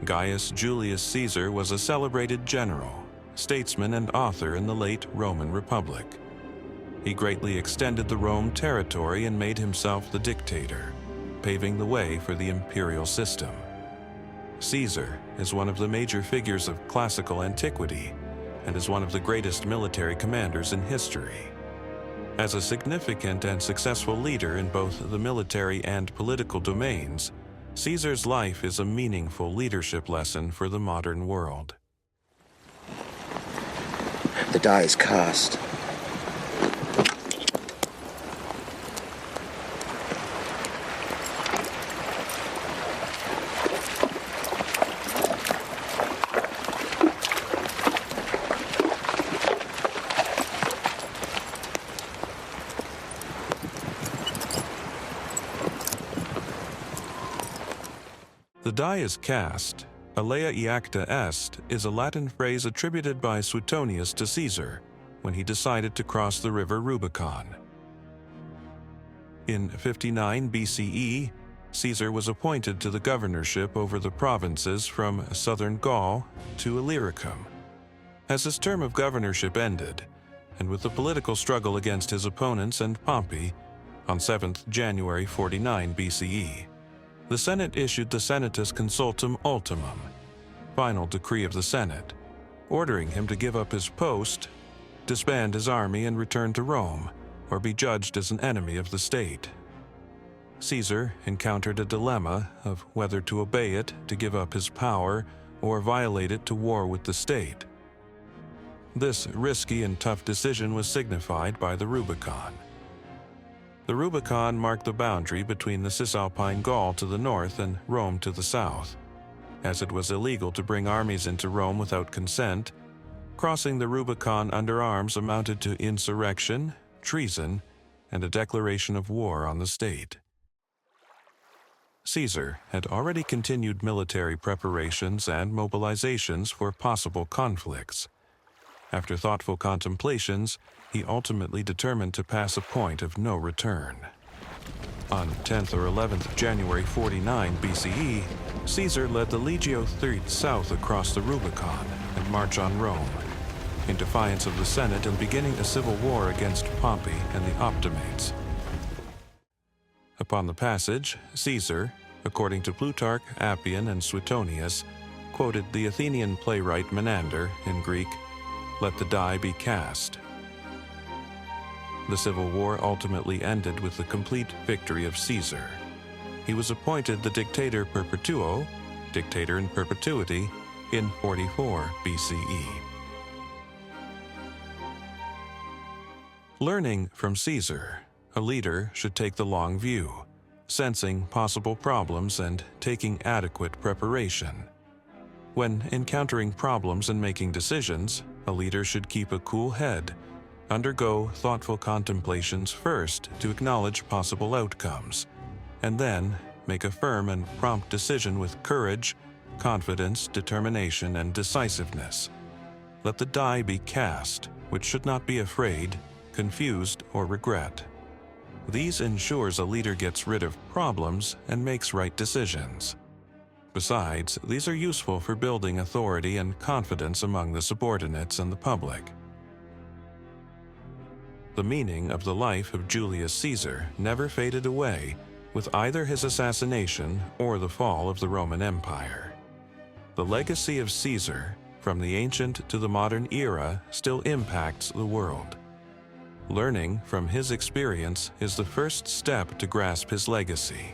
Gaius Julius Caesar was a celebrated general, statesman, and author in the late Roman Republic. He greatly extended the Rome territory and made himself the dictator, paving the way for the imperial system. Caesar is one of the major figures of classical antiquity and is one of the greatest military commanders in history. As a significant and successful leader in both the military and political domains, Caesar's life is a meaningful leadership lesson for the modern world. The die is cast. The die is cast. LAI acta est is a Latin phrase attributed by Suetonius to Caesar when he decided to cross the river Rubicon. In 59 BCE, Caesar was appointed to the governorship over the provinces from southern Gaul to Illyricum. As his term of governorship ended, and with the political struggle against his opponents and Pompey, on 7th January 49 BCE, the Senate issued the Senatus Consultum Ultimum, final decree of the Senate, ordering him to give up his post, disband his army, and return to Rome, or be judged as an enemy of the state. Caesar encountered a dilemma of whether to obey it to give up his power or violate it to war with the state. This risky and tough decision was signified by the Rubicon. The Rubicon marked the boundary between the Cisalpine Gaul to the north and Rome to the south. As it was illegal to bring armies into Rome without consent, crossing the Rubicon under arms amounted to insurrection, treason, and a declaration of war on the state. Caesar had already continued military preparations and mobilizations for possible conflicts. After thoughtful contemplations, he ultimately determined to pass a point of no return. On 10th or 11th January 49 BCE, Caesar led the Legio III south across the Rubicon and marched on Rome, in defiance of the Senate and beginning a civil war against Pompey and the Optimates. Upon the passage, Caesar, according to Plutarch, Appian, and Suetonius, quoted the Athenian playwright Menander in Greek, "Let the die be cast." The civil war ultimately ended with the complete victory of Caesar. He was appointed the Dictator Perpetuo, dictator in perpetuity, in 44 BCE. Learning from Caesar, a leader should take the long view, sensing possible problems and taking adequate preparation. When encountering problems and making decisions, a leader should keep a cool head, undergo thoughtful contemplations first to acknowledge possible outcomes, and then make a firm and prompt decision with courage, confidence, determination, and decisiveness. Let the die be cast, which should not be afraid, confused, or regret. These ensures a leader gets rid of problems and makes right decisions. Besides, these are useful for building authority and confidence among the subordinates and the public. The meaning of the life of Julius Caesar never faded away with either his assassination or the fall of the Roman Empire. The legacy of Caesar, from the ancient to the modern era, still impacts the world. Learning from his experience is the first step to grasp his legacy.